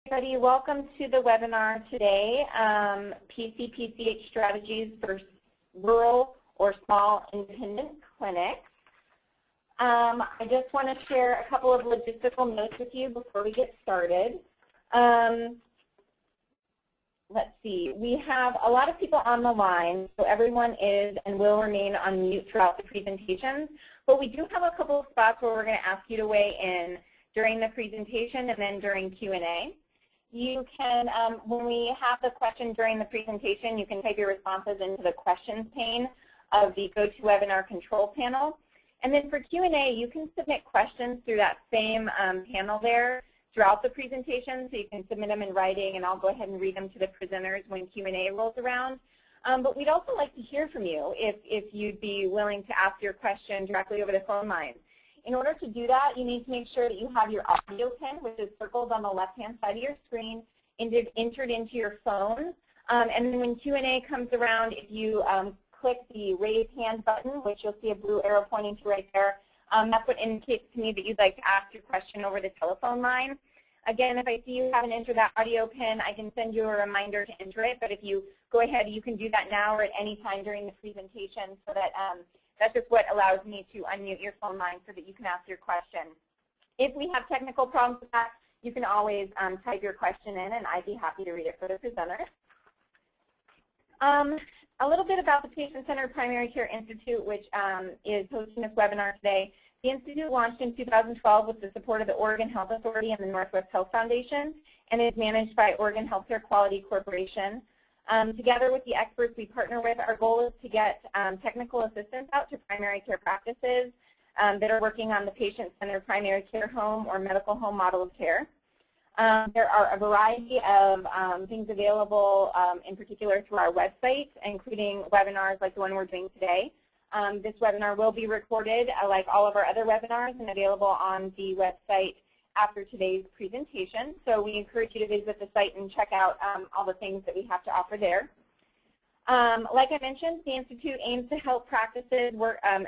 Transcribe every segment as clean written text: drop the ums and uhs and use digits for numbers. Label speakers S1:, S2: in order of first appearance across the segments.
S1: Everybody, welcome to the webinar today, PCPCH Strategies for Rural or Small Independent Clinics. I just want to share a couple of logistical notes with you before we get started. Let's see, we have a lot of people on the line, so everyone is and will remain on mute throughout the presentation, but we do have a couple of spots where we're going to ask you to weigh in during the presentation and then during Q&A. You can, when we have the question during the presentation, you can type your responses into the questions pane of the GoToWebinar control panel. And then for Q&A, you can submit questions through that same panel there throughout the presentation, so you can submit them in writing, and I'll go ahead and read them to the presenters when Q&A rolls around. But we'd also like to hear from you if you'd be willing to ask your question directly over the phone lines. In order to do that, you need to make sure that you have your audio pin, which is circled on the left-hand side of your screen, entered into your phone. And then when Q&A comes around, if you click the raise hand button, which you'll see a blue arrow pointing to right there, that's what indicates to me that you'd like to ask your question over the telephone line. Again, if I see you haven't entered that audio pin, I can send you a reminder to enter it. But if you go ahead, you can do that now or at any time during the presentation, so that that's just what allows me to unmute your phone line so that you can ask your question. If we have technical problems with that, you can always type your question in, and I'd be happy to read it for the presenter. A little bit about the Patient-Centered Primary Care Institute, which is hosting this webinar today. The Institute launched in 2012 with the support of the Oregon Health Authority and the Northwest Health Foundation, and is managed by Oregon Healthcare Quality Corporation. Together with the experts we partner with, our goal is to get technical assistance out to primary care practices that are working on the patient-centered primary care home or medical home model of care. There are a variety of things available, in particular through our website, including webinars like the one we're doing today. This webinar will be recorded, like all of our other webinars, and available on the website after today's presentation. So we encourage you to visit the site and check out all the things that we have to offer there. Like I mentioned, the Institute aims to help practices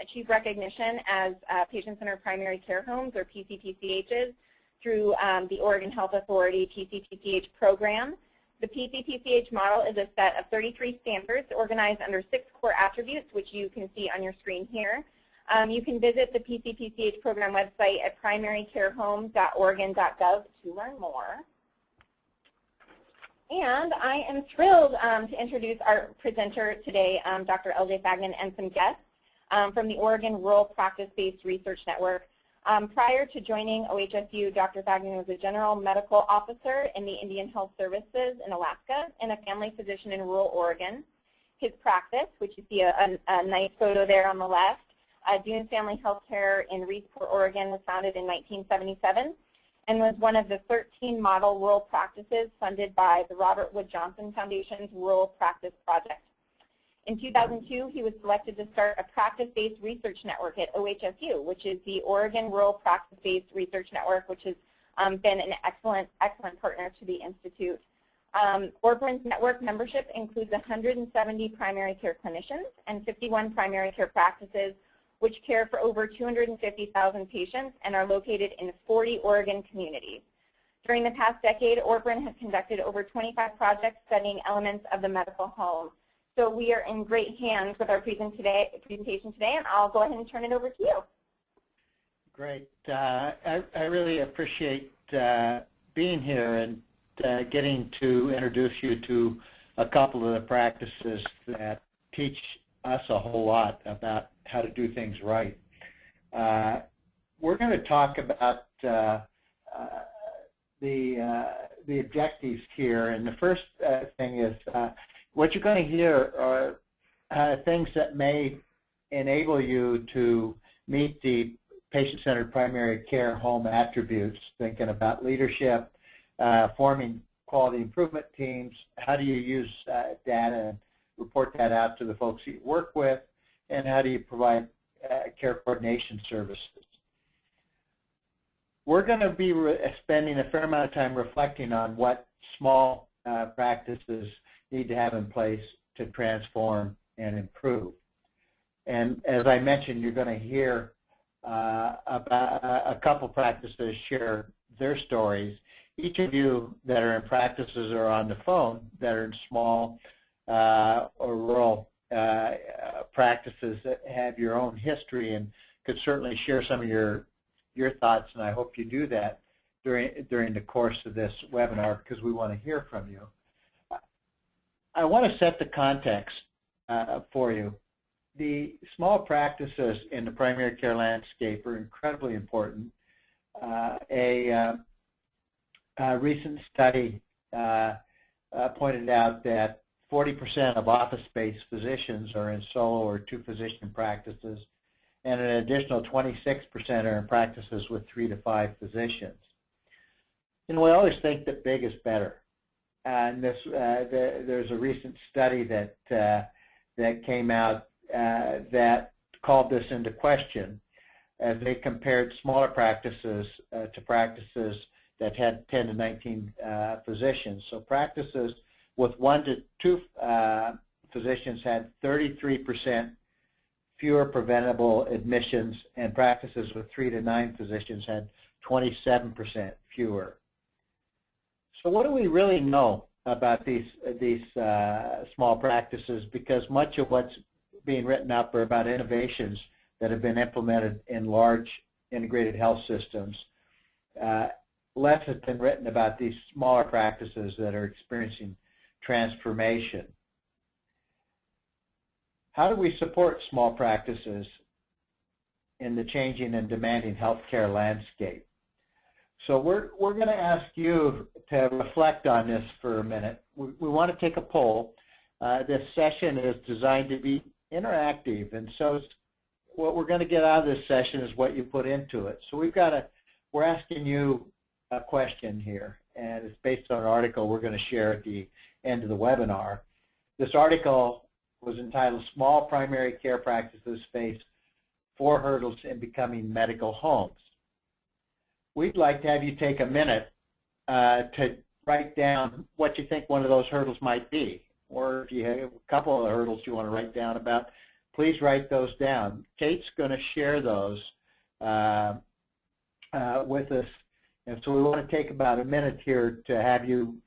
S1: achieve recognition as patient-centered primary care homes, or PCPCHs, through the Oregon Health Authority PCPCH program. The PCPCH model is a set of 33 standards organized under 6 core attributes, which you can see on your screen here. You can visit the PCPCH program website at primarycarehome.oregon.gov to learn more. And I am thrilled to introduce our presenter today, Dr. L.J. Fagnan, and some guests from the Oregon Rural Practice-Based Research Network. Prior to joining OHSU, Dr. Fagnan was a general medical officer in the Indian Health Services in Alaska and a family physician in rural Oregon. His practice, which you see a nice photo there on the left, Dune Family Healthcare in Reedsport, Oregon, was founded in 1977 and was one of the 13 model rural practices funded by the Robert Wood Johnson Foundation's Rural Practice Project. In 2002, he was selected to start a practice-based research network at OHSU, which is the Oregon Rural Practice-Based Research Network, which has been an excellent partner to the Institute. ORPRN's network membership includes 170 primary care clinicians and 51 primary care practices, which care for over 250,000 patients and are located in 40 Oregon communities. During the past decade, ORPRN has conducted over 25 projects studying elements of the medical home. So we are in great hands with our presentation today, and I'll go ahead and turn it over to you.
S2: Great. I really appreciate being here and getting to introduce you to a couple of the practices that teach us a whole lot about how to do things right. We're going to talk about the objectives here, and the first thing is what you're going to hear are things that may enable you to meet the patient-centered primary care home attributes, thinking about leadership, forming quality improvement teams, how do you use data and report that out to the folks you work with, and how do you provide care coordination services. We're going to be spending a fair amount of time reflecting on what small practices need to have in place to transform and improve. And as I mentioned, you're going to hear about a couple practices share their stories, each of you that are in practices or on the phone that are in small or rural practices that have your own history and could certainly share some of your thoughts, and I hope you do that during the course of this webinar because we want to hear from you. I want to set the context for you. The small practices in the primary care landscape are incredibly important. A recent study pointed out that 40% of office-based physicians are in solo or two-physician practices, and an additional 26% are in practices with 3 to 5 physicians. And we always think that big is better. And there's a recent study that came out that called this into question as they compared smaller practices to practices that had 10 to 19 physicians. So practices with 1 to 2 physicians had 33% fewer preventable admissions, and practices with 3 to 9 physicians had 27% fewer. So what do we really know about these small practices? Because much of what's being written up are about innovations that have been implemented in large integrated health systems. Less has been written about these smaller practices that are experiencing transformation. How do we support small practices in the changing and demanding healthcare landscape? So we're going to ask you to reflect on this for a minute. We want to take a poll. This session is designed to be interactive, and so what we're going to get out of this session is what you put into it. So we're asking you a question here, and it's based on an article we're going to share at the end of the webinar. This article was entitled "Small Primary Care Practices Face 4 Hurdles in Becoming Medical Homes." We'd like to have you take a minute to write down what you think one of those hurdles might be, or if you have a couple of hurdles you want to write down about, please write those down. Kate's going to share those with us, and so we want to take about a minute here to have you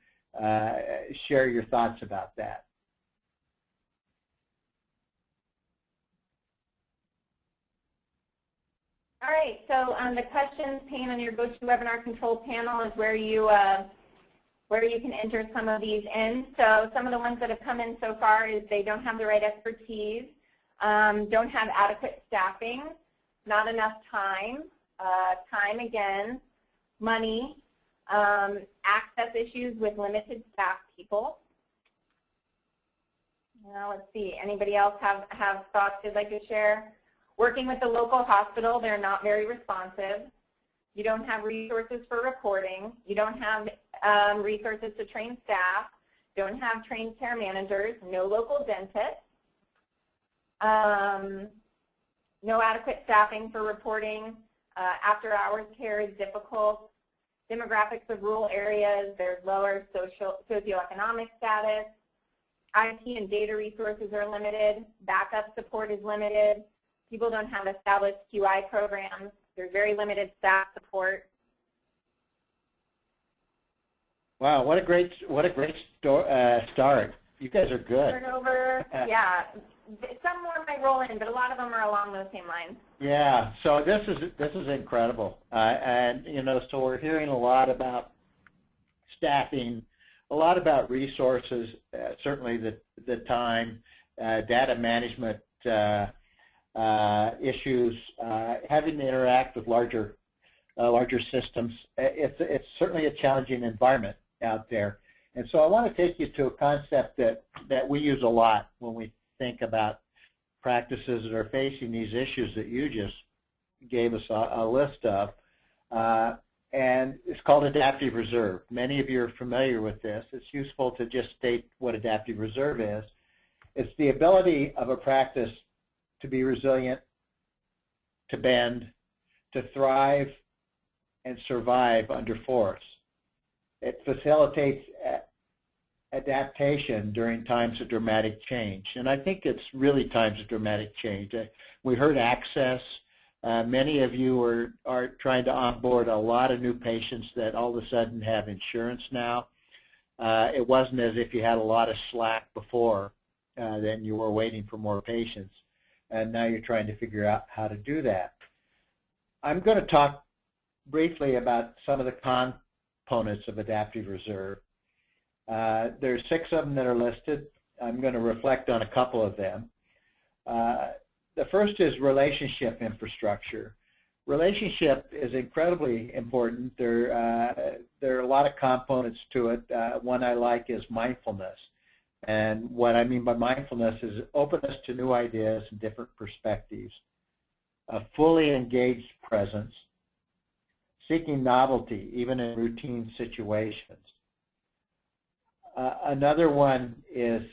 S2: share your thoughts about that.
S1: All right, so the questions pane on your GoToWebinar control panel is where you can enter some of these in. So some of the ones that have come in so far is they don't have the right expertise, don't have adequate staffing, not enough time, time again, money, access issues with limited staff people. Now let's see, anybody else have thoughts they'd like to share? Working with the local hospital, they're not very responsive. You don't have resources for reporting. You don't have resources to train staff. Don't have trained care managers. No local dentists. No adequate staffing for reporting. After-hours care is difficult. Demographics of rural areas, there's lower socioeconomic status. IT and data resources are limited. Backup support is limited. People don't have established QI programs. There's very limited staff support.
S2: Wow, what a great start. You guys are good.
S1: Turnover, yeah. Some more might roll in, but a lot of them are along those same lines.
S2: Yeah, so this is incredible, and so we're hearing a lot about staffing, a lot about resources, certainly the time, data management issues, having to interact with larger systems. It's certainly a challenging environment out there, and so I want to take you to a concept that we use a lot when we think about practices that are facing these issues that you just gave us a list of, and it's called adaptive reserve. Many of you are familiar with this. It's useful to just state what adaptive reserve is. It's the ability of a practice to be resilient, to bend, to thrive, and survive under force. It facilitates adaptation during times of dramatic change. And I think it's really times of dramatic change. We heard access, Many of you are trying to onboard a lot of new patients that all of a sudden have insurance now. It wasn't as if you had a lot of slack before, then you were waiting for more patients, and now you're trying to figure out how to do that. I'm going to talk briefly about some of the components of adaptive reserve. There's 6 of them that are listed. I'm going to reflect on a couple of them. The first is relationship infrastructure. Relationship is incredibly important. There are a lot of components to it. One I like is mindfulness. And what I mean by mindfulness is openness to new ideas and different perspectives, a fully engaged presence, seeking novelty even in routine situations. Another one is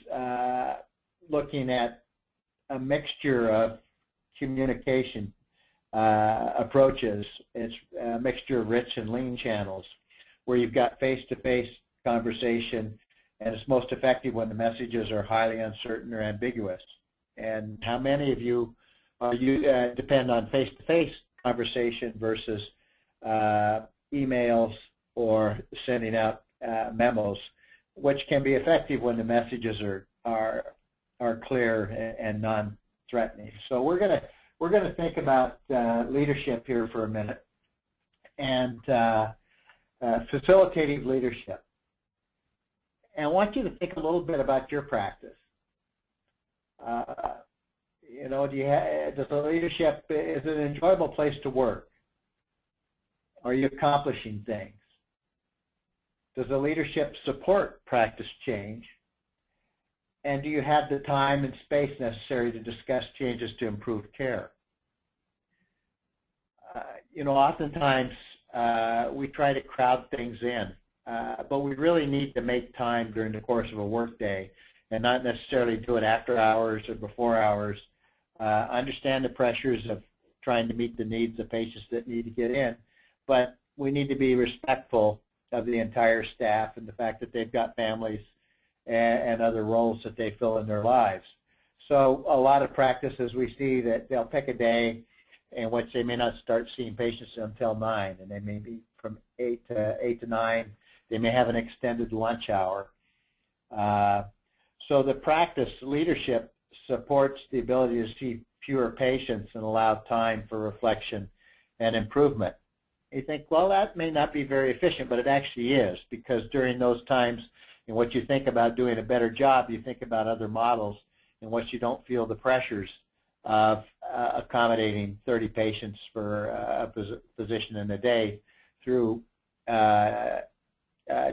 S2: looking at a mixture of communication approaches. It's a mixture of rich and lean channels where you've got face-to-face conversation, and it's most effective when the messages are highly uncertain or ambiguous. And how many of you depend on face-to-face conversation versus emails or sending out memos, which can be effective when the messages are clear and non-threatening. So we're going to think about leadership here for a minute, and facilitative leadership. And I want you to think a little bit about your practice. You know, does the leadership, is it an enjoyable place to work? Are you accomplishing things? Does the leadership support practice change? And do you have the time and space necessary to discuss changes to improve care? You know, oftentimes we try to crowd things in, but we really need to make time during the course of a workday and not necessarily do it after hours or before hours. Understand the pressures of trying to meet the needs of patients that need to get in, but we need to be respectful of the entire staff and the fact that they've got families and other roles that they fill in their lives. So a lot of practices we see that they'll pick a day in which they may not start seeing patients until 9, and they may be from 8 to 9. They may have an extended lunch hour. So the practice leadership supports the ability to see fewer patients and allow time for reflection and improvement. You think, well, that may not be very efficient, but it actually is, because during those times in which you think about doing a better job, you think about other models in which you don't feel the pressures of accommodating 30 patients for a physician in a day. Through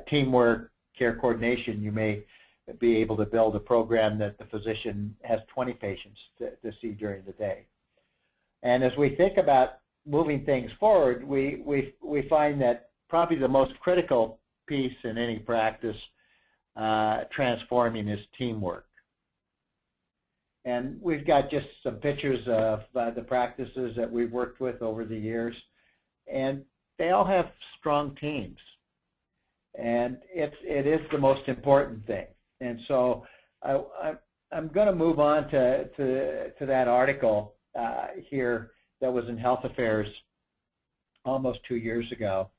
S2: teamwork, care coordination, you may be able to build a program that the physician has 20 patients to see during the day. And as we think about moving things forward, we find that probably the most critical piece in any practice transforming is teamwork. And we've got just some pictures of the practices that we've worked with over the years, and they all have strong teams. And it is the most important thing. And so I'm going to move on to that article here that was in Health Affairs almost 2 years ago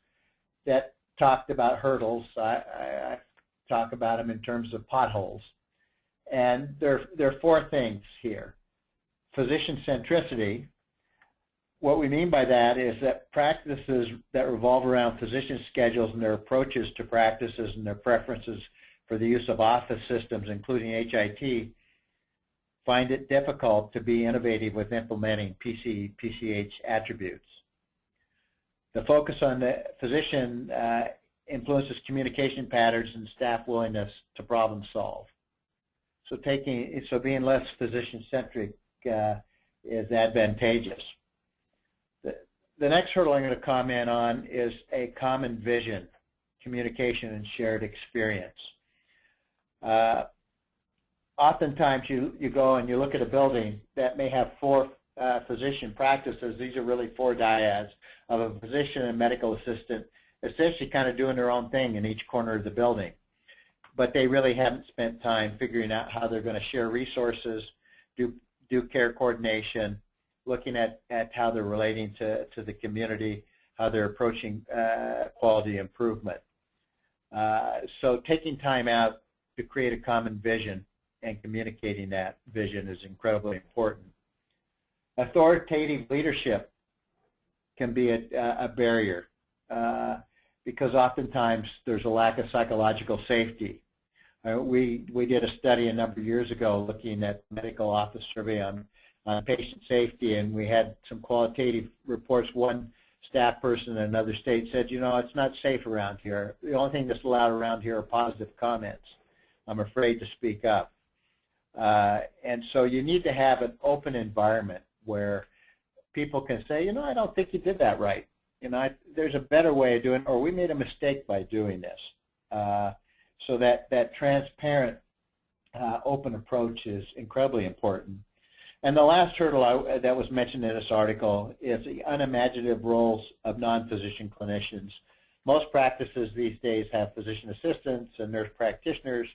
S2: that talked about hurdles. I talk about them in terms of potholes. And there are 4 things here. Physician centricity. What we mean by that is that practices that revolve around physician schedules and their approaches to practices and their preferences for the use of office systems, including HIT, find it difficult to be innovative with implementing PCPCH attributes. The focus on the physician influences communication patterns and staff willingness to problem solve. So being less physician-centric is advantageous. The next hurdle I'm going to comment on is a common vision, communication, and shared experience. Oftentimes you go and you look at a building that may have 4 physician practices. These are really 4 dyads of a physician and medical assistant essentially kind of doing their own thing in each corner of the building. But they really haven't spent time figuring out how they're going to share resources, do care coordination, looking at how they're relating to the community, how they're approaching quality improvement. So taking time out to create a common vision and communicating that vision is incredibly important. Authoritative leadership can be a barrier because oftentimes there's a lack of psychological safety. We did a study a number of years ago looking at medical office survey on patient safety, and we had some qualitative reports. One staff person in another state said, you know, it's not safe around here. The only thing that's allowed around here are positive comments. I'm afraid to speak up. And so you need to have an open environment where people can say, you know, I don't think you did that right. You know, there's a better way of doing it, or we made a mistake by doing this. So that transparent, open approach is incredibly important. And the last hurdle that was mentioned in this article is the unimaginative roles of non-physician clinicians. Most practices these days have physician assistants and nurse practitioners.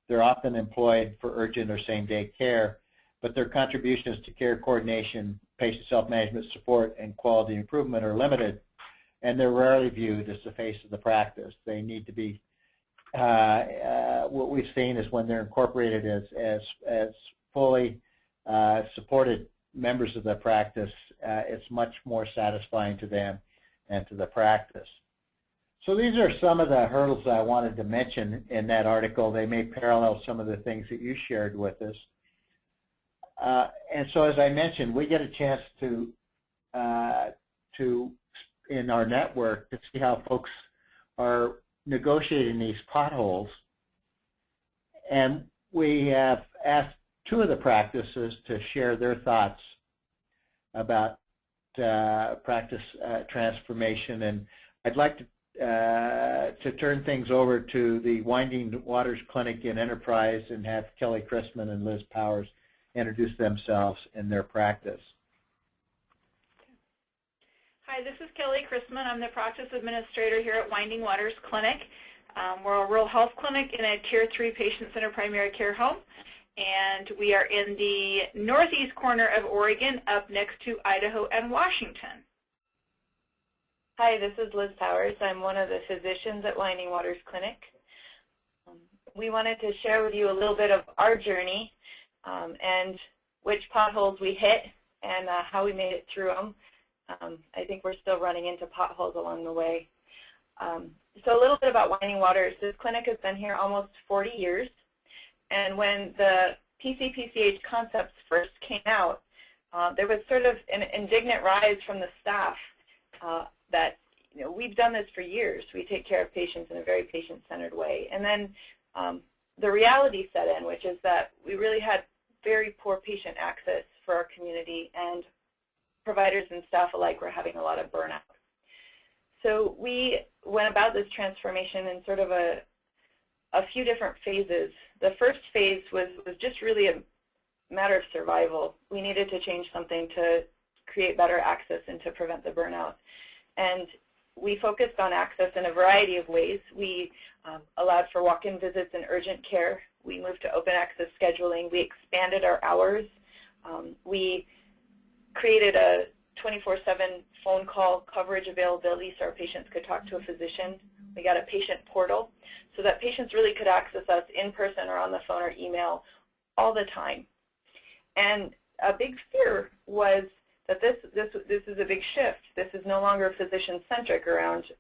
S2: They're often employed for urgent or same-day care, but their contributions to care coordination, patient self-management support, and quality improvement are limited, and they're rarely viewed as the face of the practice. They need to be, what we've seen is when they're incorporated as fully supported members of the practice, it's much more satisfying to them and to the practice. So these are some of the hurdles that I wanted to mention in that article. They may parallel some of the things that you shared with us. And so as I mentioned, we get a chance to in our network to see how folks are negotiating these potholes. And we have asked two of the practices to share their thoughts about practice transformation. And I'd like to turn things over to the Winding Waters Clinic in Enterprise and have Kelly Christman and Liz Powers introduce themselves and their practice.
S3: Hi, this is Kelly Christman. I'm the practice administrator here at Winding Waters Clinic. We're a rural health clinic in a Tier 3 patient-centered primary care home, and we are in the northeast corner of Oregon, up next to Idaho and Washington.
S4: Hi, this is Liz Powers. I'm one of the physicians at Winding Waters Clinic. We wanted to share with you a little bit of our journey and which potholes we hit and how we made it through them. I think we're still running into potholes along the way. So a little bit about Winding Waters. This clinic has been here almost 40 years. And when the PCPCH concepts first came out, there was sort of an indignant rise from the staff that, you know, we've done this for years. We take care of patients in a very patient-centered way. And then the reality set in, which is that we really had very poor patient access for our community, and providers and staff alike were having a lot of burnout. So we went about this transformation in sort of a few different phases. The first phase was just really a matter of survival. We needed to change something to create better access and to prevent the burnout. And we focused on access in a variety of ways. We allowed for walk-in visits and urgent care. We moved to open access scheduling. We expanded our hours. We created a 24/7 phone call coverage availability so our patients could talk to a physician. We got a patient portal so that patients really could access us in person or on the phone or email all the time. And a big fear was that this is a big shift. This is no longer physician-centric around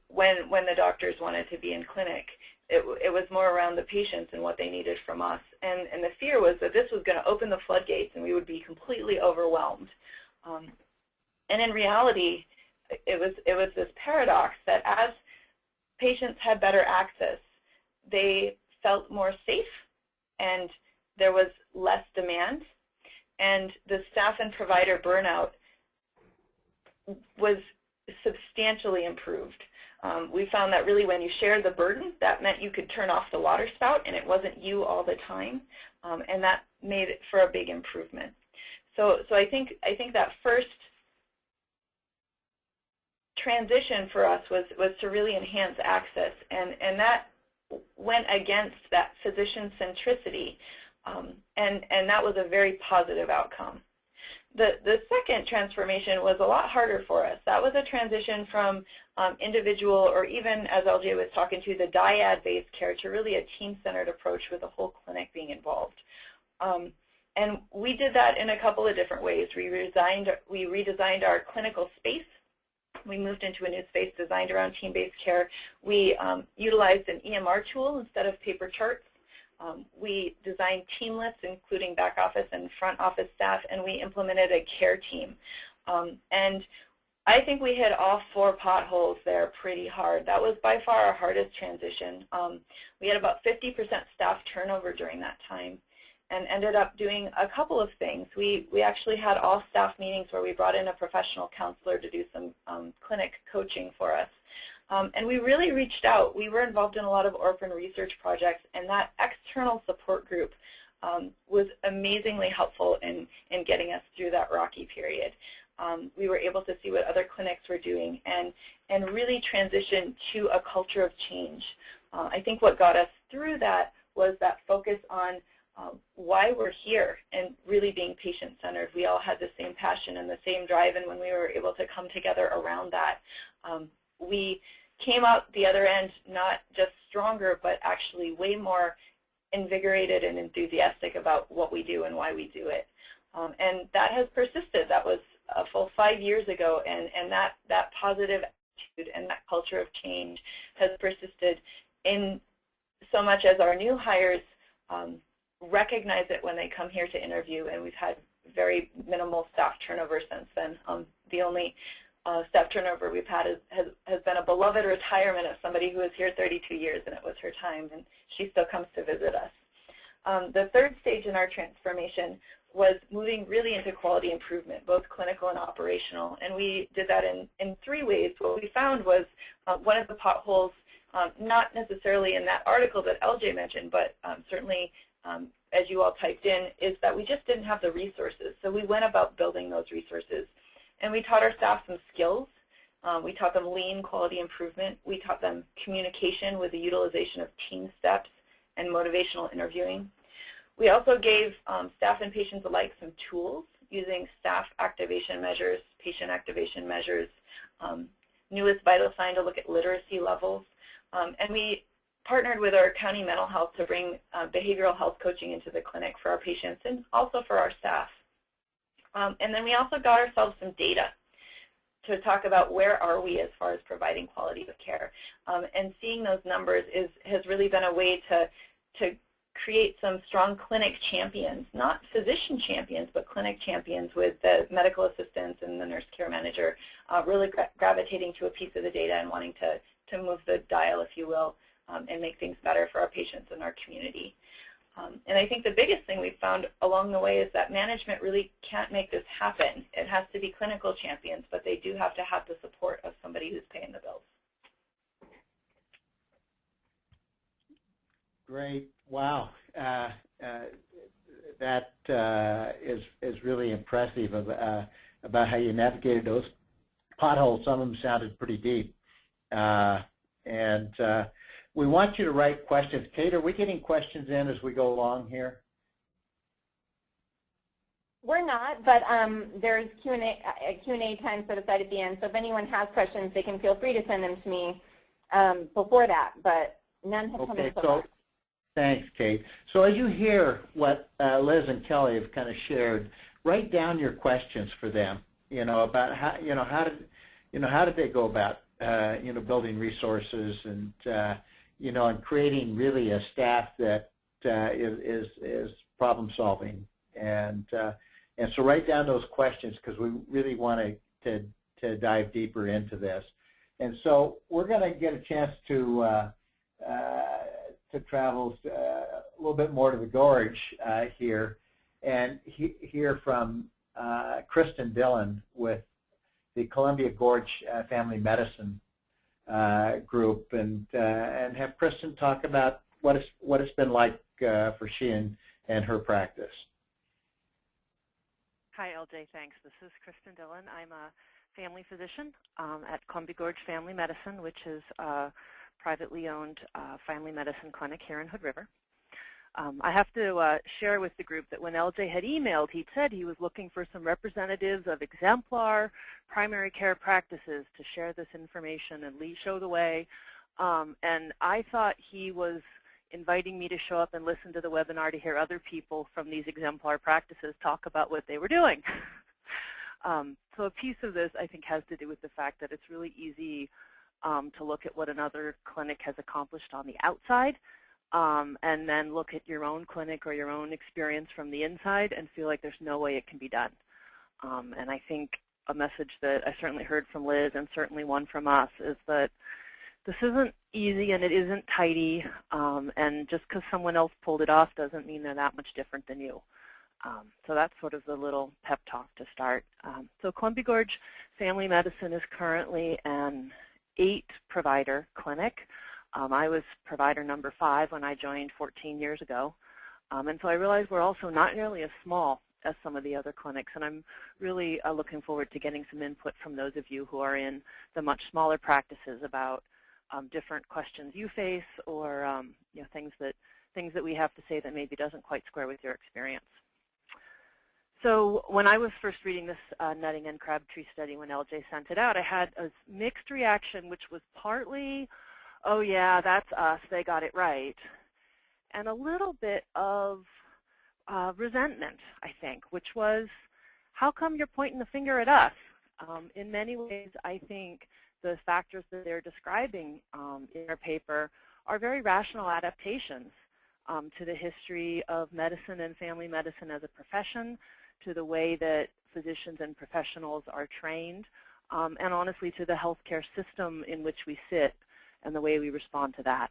S4: when the doctors wanted to be in clinic. It was more around the patients and what they needed from us. And the fear was that this was going to open the floodgates and we would be completely overwhelmed. And in reality, it was this paradox that as patients had better access, they felt more safe and there was less demand, and the staff and provider burnout was substantially improved. We found that really when you shared the burden, that meant you could turn off the water spout and it wasn't you all the time, and that made it for a big improvement. So I think that first transition for us was to really enhance access, and that went against that physician centricity, and that was a very positive outcome. The second transformation was a lot harder for us. That was a transition from individual, or even, as LJ was talking to, the dyad-based care to really a team-centered approach with the whole clinic being involved. And we did that in a couple of different ways. We redesigned our clinical space. We moved into a new space designed around team-based care. We utilized an EMR tool instead of paper charts. We designed team lists, including back office and front office staff, and we implemented a care team. And I think we hit all 4 potholes there pretty hard. That was by far our hardest transition. We had about 50% staff turnover during that time, and ended up doing a couple of things. We actually had all staff meetings where we brought in a professional counselor to do some clinic coaching for us. And we really reached out. We were involved in a lot of orphan research projects, and that external support group was amazingly helpful in getting us through that rocky period. We were able to see what other clinics were doing and really transition to a culture of change. I think what got us through that was that focus on why we're here and really being patient-centered. We all had the same passion and the same drive, and when we were able to come together around that, we came out the other end not just stronger, but actually way more invigorated and enthusiastic about what we do and why we do it. And that has persisted. That was a full 5 years ago, and that positive attitude and that culture of change has persisted in so much as our new hires recognize it when they come here to interview, and we've had very minimal staff turnover since then. The only staff turnover we've had has been a beloved retirement of somebody who was here 32 years, and it was her time, and she still comes to visit us. The third stage in our transformation was moving really into quality improvement, both clinical and operational, and we did that in 3 ways. What we found was one of the potholes, not necessarily in that article that LJ mentioned, but certainly as you all typed in, is that we just didn't have the resources. So we went about building those resources. And we taught our staff some skills. We taught them lean quality improvement. We taught them communication with the utilization of team steps and motivational interviewing. We also gave staff and patients alike some tools using staff activation measures, patient activation measures, newest vital sign to look at literacy levels. And we partnered with our county mental health to bring behavioral health coaching into the clinic for our patients and also for our staff. And then we also got ourselves some data to talk about where are we as far as providing quality of care. And seeing those numbers has really been a way to create some strong clinic champions, not physician champions, but clinic champions with the medical assistants and the nurse care manager really gravitating to a piece of the data and wanting to move the dial, if you will, and make things better for our patients and our community. And I think the biggest thing we've found along the way is that management really can't make this happen. It has to be clinical champions, but they do have to have the support of somebody who's paying the bills.
S2: Great. Wow. That is really impressive about how you navigated those potholes. Some of them sounded pretty deep. We want you to write questions. Kate, are we getting questions in as we go along here?
S1: We're not, but there's Q&A time set aside at the end. So if anyone has questions, they can feel free to send them to me before that, but none have come in so far.
S2: Thanks, Kate. So as you hear what Liz and Kelly have kind of shared, write down your questions for them. About how did they go about building resources and and creating really a staff that is problem solving. And so write down those questions because we really want to dive deeper into this. And so we're going to get a chance to travel a little bit more to the Gorge here and hear from Kristen Dillon with the Columbia Gorge Family Medicine group, and have Kristen talk about what it's been like for she and her practice.
S5: Hi, LJ. Thanks. This is Kristen Dillon. I'm a family physician at Columbia Gorge Family Medicine, which is a privately owned family medicine clinic here in Hood River. I have to share with the group that when LJ had emailed, he said he was looking for some representatives of exemplar primary care practices to share this information and show the way. And I thought he was inviting me to show up and listen to the webinar to hear other people from these exemplar practices talk about what they were doing. So a piece of this, I think, has to do with the fact that it's really easy to look at what another clinic has accomplished on the outside, and then look at your own clinic or your own experience from the inside and feel like there's no way it can be done. And I think a message that I certainly heard from Liz, and certainly one from us, is that this isn't easy and it isn't tidy, and just because someone else pulled it off doesn't mean they're that much different than you. So that's sort of the little pep talk to start. So Columbia Gorge Family Medicine is currently an 8-provider clinic. I was provider number 5 when I joined 14 years ago. And so I realized we're also not nearly as small as some of the other clinics. And I'm really looking forward to getting some input from those of you who are in the much smaller practices about different questions you face, or you know, things that we have to say that maybe doesn't quite square with your experience. So when I was first reading this nutting and Crabtree study, when LJ sent it out, I had a mixed reaction, which was partly, oh yeah, that's us, they got it right, and a little bit of resentment, I think, which was, how come you're pointing the finger at us? In many ways, I think the factors that they're describing in their paper are very rational adaptations to the history of medicine and family medicine as a profession, to the way that physicians and professionals are trained, and honestly to the healthcare system in which we sit and the way we respond to that.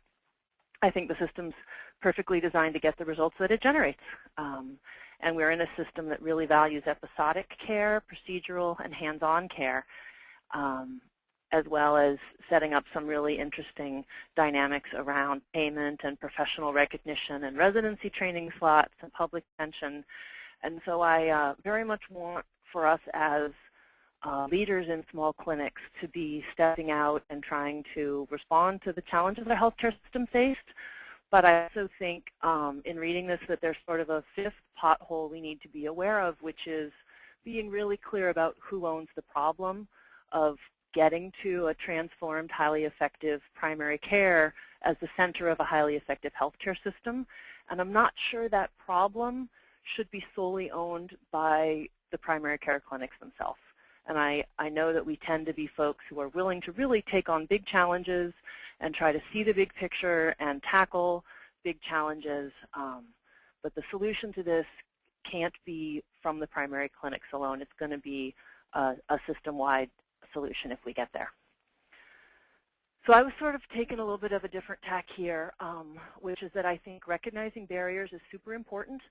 S5: I think the system's perfectly designed to get the results that it generates. And we're in a system that really values episodic care, procedural, and hands-on care, as well as setting up some really interesting dynamics around payment and professional recognition and residency training slots and public pension. And so I very much want for us as leaders in small clinics to be stepping out and trying to respond to the challenges our healthcare system faced. But I also think in reading this that there's sort of a 5th pothole we need to be aware of, which is being really clear about who owns the problem of getting to a transformed, highly effective primary care as the center of a highly effective healthcare system. And I'm not sure that problem should be solely owned by the primary care clinics themselves. And I know that we tend to be folks who are willing to really take on big challenges and try to see the big picture and tackle big challenges. But the solution to this can't be from the primary clinics alone. It's going to be a system-wide solution if we get there. So I was sort of taking a little bit of a different tack here, which is that I think recognizing barriers is super important,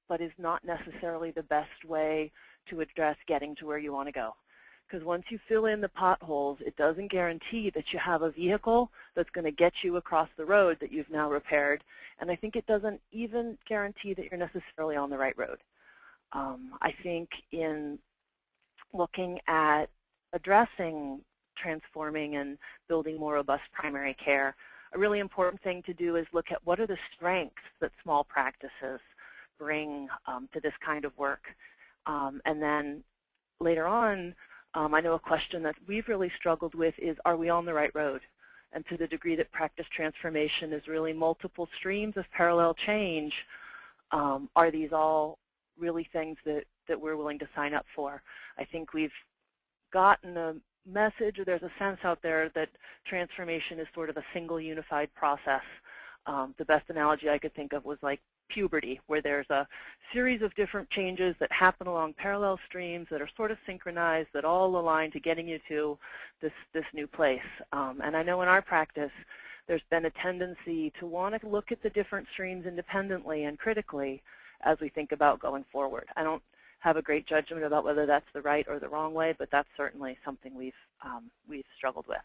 S5: but is not necessarily the best way to address getting to where you want to go. Because once you fill in the potholes, it doesn't guarantee that you have a vehicle that's going to get you across the road that you've now repaired. And I think it doesn't even guarantee that you're necessarily on the right road. I think in looking at addressing transforming and building more robust primary care, a really important thing to do is look at what are the strengths that small practices bring to this kind of work. And then later on, I know a question that we've really struggled with is, are we on the right road? And to the degree that practice transformation is really multiple streams of parallel change, are these all really things that we're willing to sign up for? I think we've gotten a message, or there's a sense out there that transformation is sort of a single unified process. The best analogy I could think of was like puberty, where there's a series of different changes that happen along parallel streams that are sort of synchronized, that all align to getting you to this new place. And I know in our practice, there's been a tendency to want to look at the different streams independently and critically as we think about going forward. I don't have a great judgment about whether that's the right or the wrong way, but that's certainly something we've struggled with.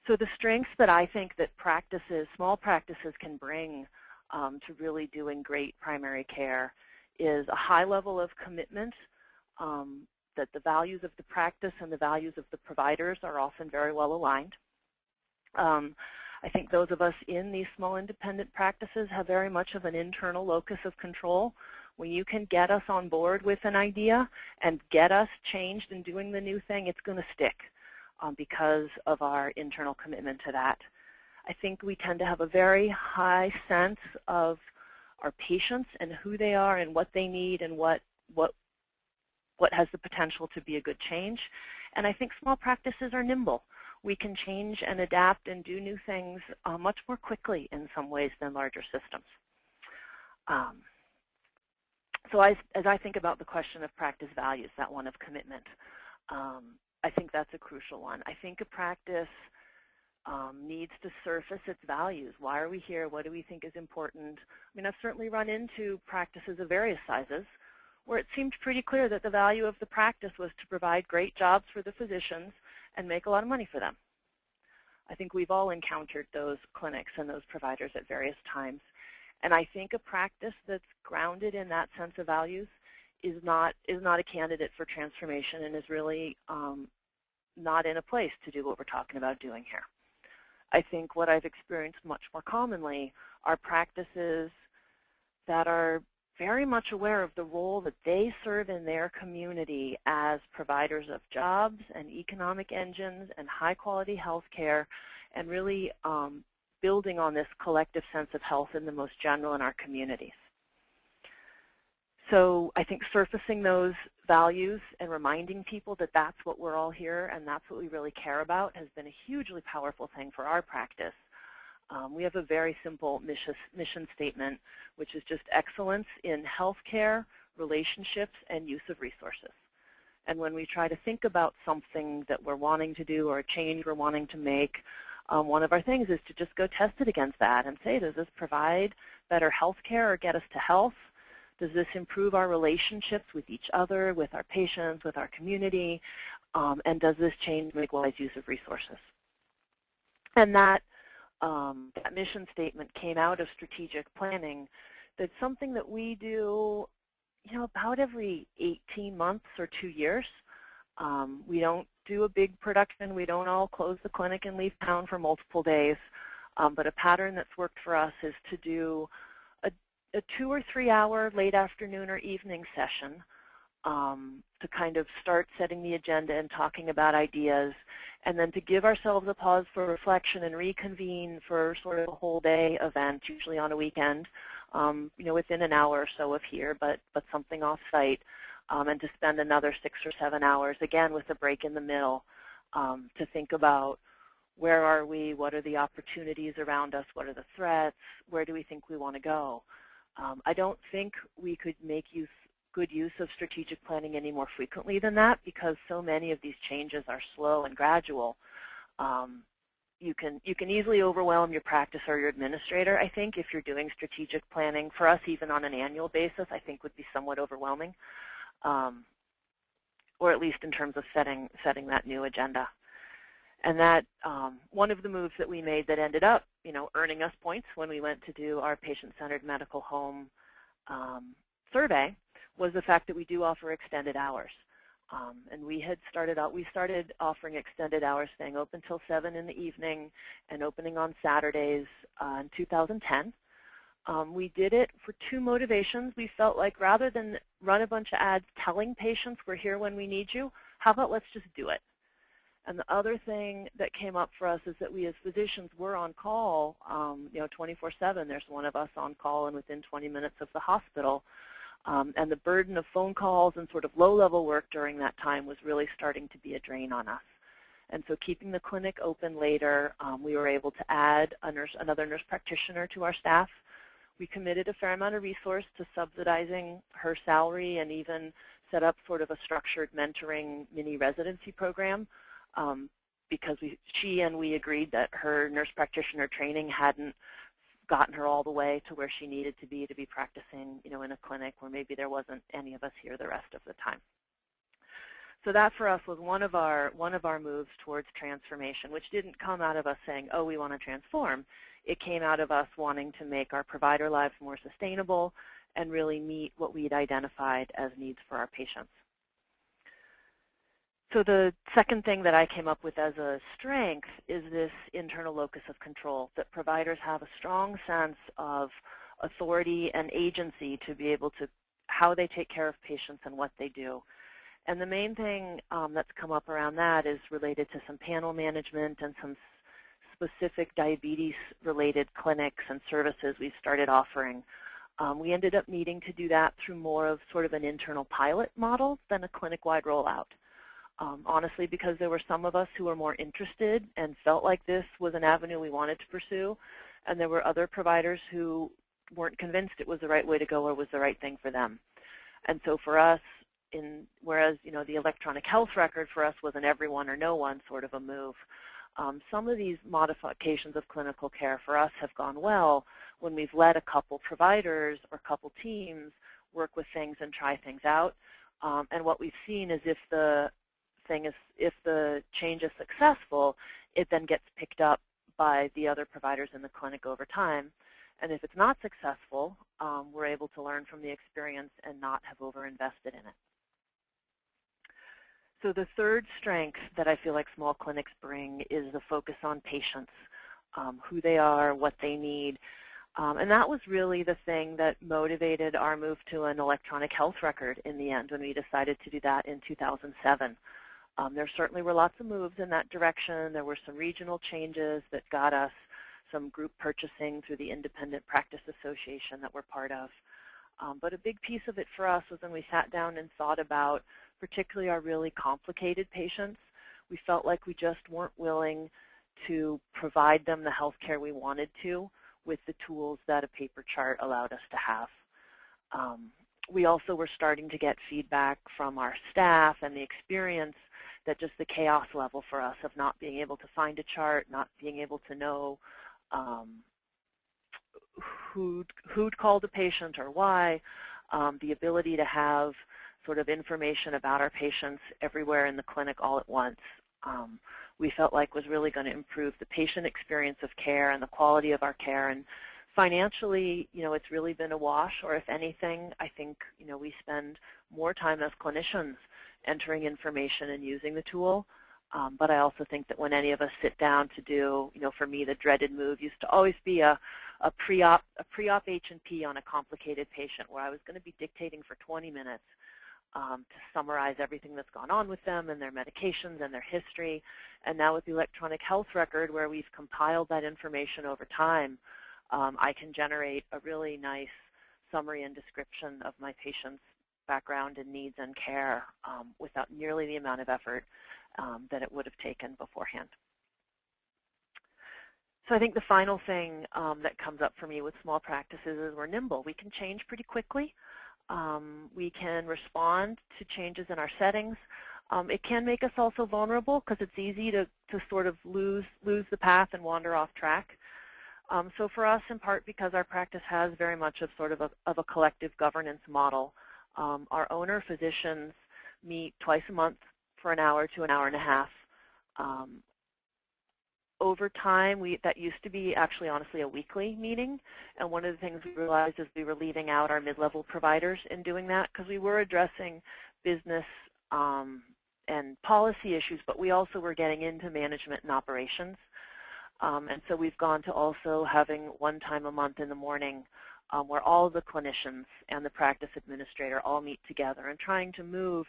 S5: So the strengths that I think that practices, small practices, can bring to really doing great primary care is a high level of commitment, that the values of the practice and the values of the providers are often very well aligned. I I think those of us in these small independent practices have very much of an internal locus of control. When you can get us on board with an idea and get us changed and doing the new thing, it's going to stick because of our internal commitment to that. I think we tend to have a very high sense of our patients and who they are and what they need and what has the potential to be a good change. And I think small practices are nimble. We can change and adapt and do new things much more quickly in some ways than larger systems. So as I think about the question of practice values, that one of commitment, I think that's a crucial one. I think a practice needs to surface its values. Why are we here? What do we think is important? I mean, I've certainly run into practices of various sizes where it seemed pretty clear that the value of the practice was to provide great jobs for the physicians and make a lot of money for them. I think we've all encountered those clinics and those providers at various times. And I think a practice that's grounded in that sense of values is not a candidate for transformation and is really not in a place to do what we're talking about doing here. I think what I've experienced much more commonly are practices that are very much aware of the role that they serve in their community as providers of jobs and economic engines and high-quality health care, and really building on this collective sense of health in the most general in our communities. So I think surfacing those values and reminding people that that's what we're all here and that's what we really care about has been a hugely powerful thing for our practice. We have a very simple mission statement, which is just excellence in healthcare, relationships, and use of resources. And when we try to think about something that we're wanting to do or a change we're wanting to make, one of our things is to just go test it against that and say, does this provide better healthcare or get us to health? Does this improve our relationships with each other, with our patients, with our community? And does this change make wise use of resources? And that mission statement came out of strategic planning. That's something that we do, about every 18 months or 2 years. We don't do a big production. We don't all close the clinic and leave town for multiple days. But a pattern that's worked for us is to do a 2 or 3 hour late afternoon or evening session to kind of start setting the agenda and talking about ideas, and then to give ourselves a pause for reflection and reconvene for sort of a whole day event, usually on a weekend, within an hour or so of here, but something off-site, and to spend another 6 or 7 hours, again with a break in the middle, to think about where are we, what are the opportunities around us, what are the threats, where do we think we want to go. I don't think we could make good use of strategic planning any more frequently than that, because so many of these changes are slow and gradual. You can easily overwhelm your practice or your administrator, I think, if you're doing strategic planning. For us, even on an annual basis, I think would be somewhat overwhelming, or at least in terms of setting that new agenda. And that one of the moves that we made that ended up, earning us points when we went to do our patient-centered medical home survey was the fact that we do offer extended hours. And we started offering extended hours, staying open till 7 in the evening and opening on Saturdays in 2010. We did it for 2 motivations. We felt like rather than run a bunch of ads telling patients we're here when we need you, how about let's just do it? And the other thing that came up for us is that we as physicians were on call, 24/7. There's one of us on call and within 20 minutes of the hospital. And the burden of phone calls and sort of low-level work during that time was really starting to be a drain on us. And so keeping the clinic open later, we were able to add another nurse practitioner to our staff. We committed a fair amount of resource to subsidizing her salary and even set up sort of a structured mentoring mini residency program because she and we agreed that her nurse practitioner training hadn't gotten her all the way to where she needed to be practicing, in a clinic where maybe there wasn't any of us here the rest of the time. So that for us was one of our moves towards transformation, which didn't come out of us saying, oh, we want to transform. It came out of us wanting to make our provider lives more sustainable and really meet what we'd identified as needs for our patients. So the second thing that I came up with as a strength is this internal locus of control, that providers have a strong sense of authority and agency to be able to how they take care of patients and what they do. And the main thing that's come up around that is related to some panel management and some specific diabetes-related clinics and services we started offering. We ended up needing to do that through more of sort of an internal pilot model than a clinic-wide rollout. Honestly, because there were some of us who were more interested and felt like this was an avenue we wanted to pursue, and there were other providers who weren't convinced it was the right way to go or was the right thing for them. And so for us, whereas the electronic health record for us was an everyone or no one sort of a move, some of these modifications of clinical care for us have gone well when we've let a couple providers or couple teams work with things and try things out. And what we've seen is if the change is successful, it then gets picked up by the other providers in the clinic over time. And if it's not successful, we're able to learn from the experience and not have overinvested in it. So the third strength that I feel like small clinics bring is the focus on patients, who they are, what they need. And that was really the thing that motivated our move to an electronic health record in the end when we decided to do that in 2007. There certainly were lots of moves in that direction. There were some regional changes that got us some group purchasing through the Independent Practice Association that we're part of. But a big piece of it for us was when we sat down and thought about particularly our really complicated patients. We felt like we just weren't willing to provide them the health care we wanted to with the tools that a paper chart allowed us to have. We also were starting to get feedback from our staff and the experience that just the chaos level for us of not being able to find a chart, not being able to know who'd called a patient or why, the ability to have sort of information about our patients everywhere in the clinic all at once, we felt like was really going to improve the patient experience of care and the quality of our care. And financially, it's really been a wash, or if anything, I think, we spend more time as clinicians entering information and using the tool. But I also think that when any of us sit down to do, for me, the dreaded move used to always be a pre-op H&P on a complicated patient where I was going to be dictating for 20 minutes to summarize everything that's gone on with them and their medications and their history. And now with the electronic health record, where we've compiled that information over time, I can generate a really nice summary and description of my patient's background and needs and care without nearly the amount of effort that it would have taken beforehand. So I think the final thing that comes up for me with small practices is we're nimble. We can change pretty quickly. We can respond to changes in our settings. It can make us also vulnerable because it's easy to sort of lose the path and wander off track. So for us, in part because our practice has very much of sort of a collective governance model, our owner physicians meet twice a month for an hour to an hour and a half. Over time, that used to be actually honestly a weekly meeting, and one of the things we realized is we were leaving out our mid-level providers in doing that because we were addressing business and policy issues, but we also were getting into management and operations. And so we've gone to also having one time a month in the morning where all of the clinicians and the practice administrator all meet together and trying to move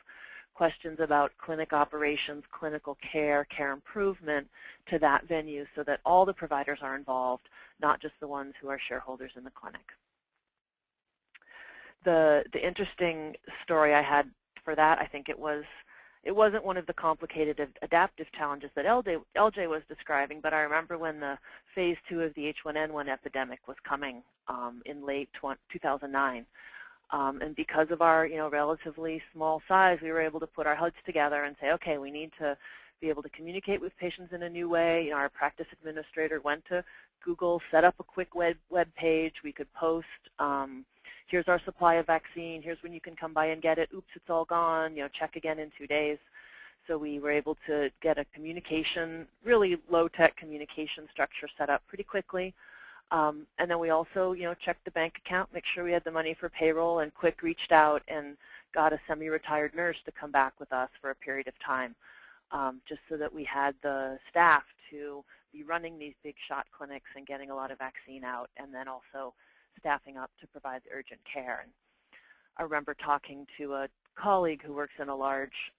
S5: questions about clinic operations, clinical care, care improvement to that venue so that all the providers are involved, not just the ones who are shareholders in the clinic. The interesting story I had for that, I think it wasn't one of the complicated adaptive challenges that LJ was describing, but I remember when the phase 2 of the H1N1 epidemic was coming in late 2009. And because of our relatively small size, we were able to put our heads together and say, okay, we need to be able to communicate with patients in a new way. Our practice administrator went to Google, set up a quick web page. We could post, here's our supply of vaccine. Here's when you can come by and get it. Oops, it's all gone. Check again in 2 days. So we were able to get a communication, really low-tech communication structure set up pretty quickly. And then we also, checked the bank account, make sure we had the money for payroll, and quick reached out and got a semi-retired nurse to come back with us for a period of time. just so that we had the staff to be running these big shot clinics and getting a lot of vaccine out, and then also staffing up to provide the urgent care. And I remember talking to a colleague who works in a large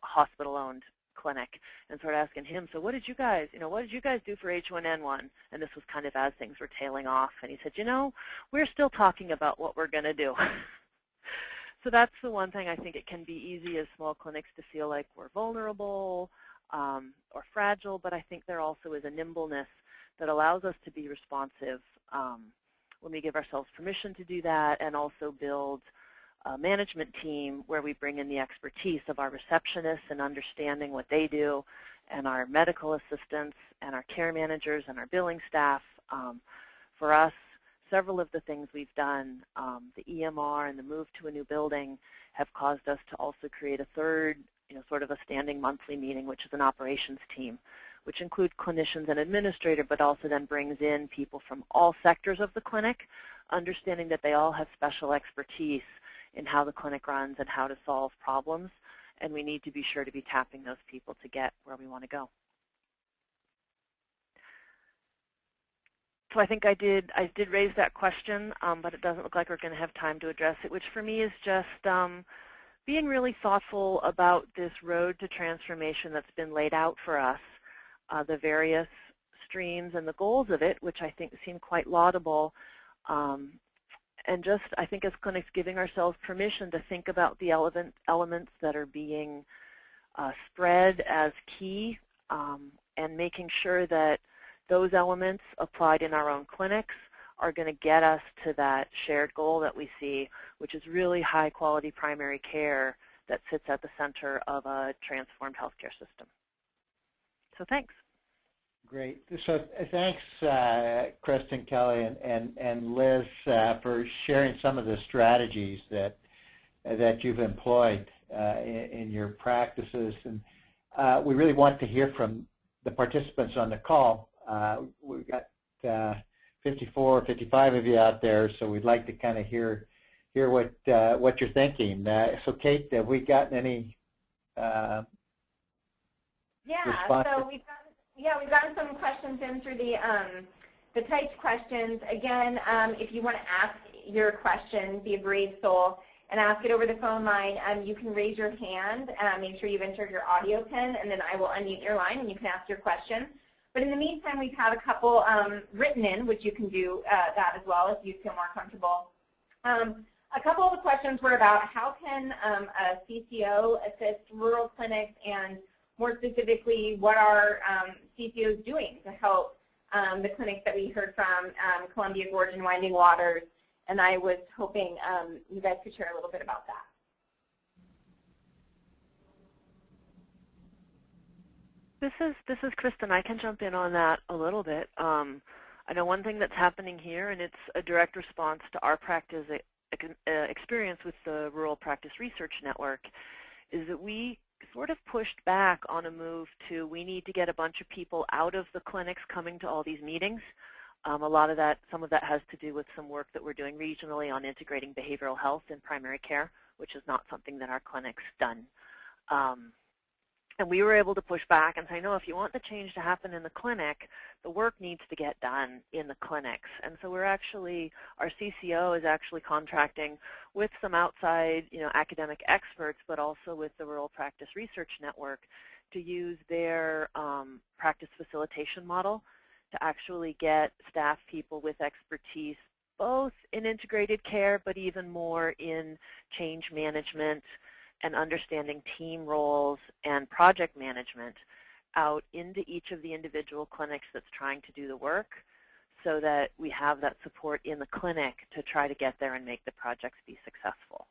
S5: hospital-owned clinic, and sort of asking him, so what did you guys do for H1N1? And this was kind of as things were tailing off, and he said, we're still talking about what we're going to do. So that's the one thing. I think it can be easy as small clinics to feel like we're vulnerable or fragile, but I think there also is a nimbleness that allows us to be responsive when we give ourselves permission to do that, and also build a management team where we bring in the expertise of our receptionists and understanding what they do, and our medical assistants and our care managers and our billing staff. For us, several of the things we've done, the EMR and the move to a new building, have caused us to also create a third, sort of a standing monthly meeting, which is an operations team, which include clinicians and administrator, but also then brings in people from all sectors of the clinic, understanding that they all have special expertise in how the clinic runs and how to solve problems, and we need to be sure to be tapping those people to get where we want to go. So I think I did raise that question, but it doesn't look like we're going to have time to address it, which for me is just being really thoughtful about this road to transformation that's been laid out for us, the various streams and the goals of it, which I think seem quite laudable, and just, I think as clinics, giving ourselves permission to think about the elements that are being spread as key, and making sure that those elements applied in our own clinics are going to get us to that shared goal that we see, which is really high-quality primary care that sits at the center of a transformed healthcare system. So thanks.
S2: Great. So thanks, Kristen, Kelly, and Liz, for sharing some of the strategies that you've employed in your practices. And we really want to hear from the participants on the call. We've got 54, 55 of you out there, so we'd like to kind of hear what you're thinking. So Kate, have we gotten any responses?
S1: So we've gotten some questions in through the typed questions. Again, if you want to ask your question, be a brave soul, and ask it over the phone line, you can raise your hand. Make sure you've entered your audio pin, and then I will unmute your line, and you can ask your question. But in the meantime, we've had a couple written in, which you can do that as well if you feel more comfortable. A couple of the questions were about how can a CCO assist rural clinics, and more specifically, what are CCOs doing to help the clinics that we heard from, Columbia Gorge and Winding Waters, and I was hoping you guys could share a little bit about that.
S5: This is Kristen. I can jump in on that a little bit. I know one thing that's happening here, and it's a direct response to our practice experience with the Rural Practice Research Network, is that we sort of pushed back on a move to, we need to get a bunch of people out of the clinics coming to all these meetings. Some of that has to do with some work that we're doing regionally on integrating behavioral health in primary care, which is not something that our clinics done. And we were able to push back and say, no, if you want the change to happen in the clinic, the work needs to get done in the clinics. And so our CCO is actually contracting with some outside, academic experts, but also with the Rural Practice Research Network to use their practice facilitation model to actually get staff people with expertise, both in integrated care, but even more in change management and understanding team roles and project management out into each of the individual clinics that's trying to do the work, so that we have that support in the clinic to try to get there and make the projects be successful.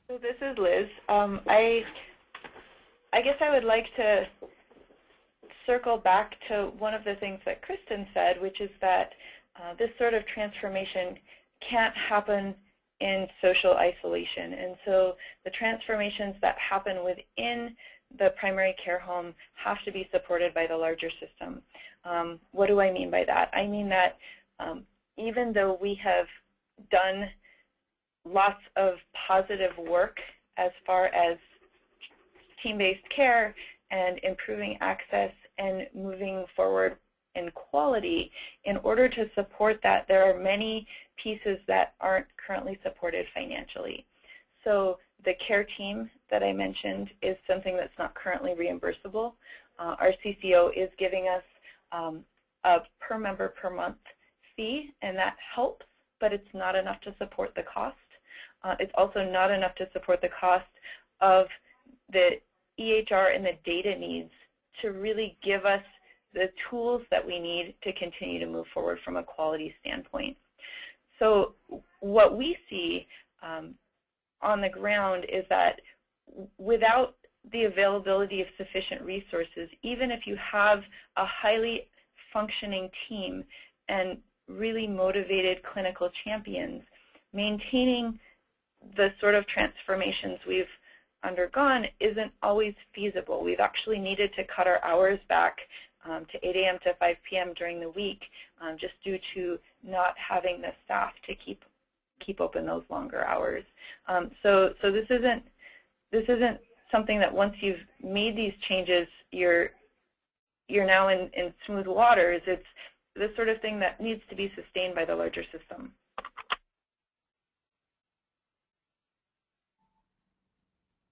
S4: So this is Liz. I guess I would like to circle back to one of the things that Kristen said, which is that this sort of transformation can't happen in social isolation. And so the transformations that happen within the primary care home have to be supported by the larger system. What do I mean by that? I mean that even though we have done lots of positive work as far as team-based care and improving access and moving forward in quality. In order to support that, there are many pieces that aren't currently supported financially. So the care team that I mentioned is something that's not currently reimbursable. Our CCO is giving us a per member per month fee, and that helps, but it's not enough to support the cost. It's also not enough to support the cost of the EHR and the data needs to really give us the tools that we need to continue to move forward from a quality standpoint. So what we see on the ground is that without the availability of sufficient resources, even if you have a highly functioning team and really motivated clinical champions, maintaining the sort of transformations we've undergone isn't always feasible. We've actually needed to cut our hours back to 8 a.m. to 5 p.m. during the week just due to not having the staff to keep open those longer hours. So this isn't something that once you've made these changes, you're now in smooth waters. It's the sort of thing that needs to be sustained by the larger system.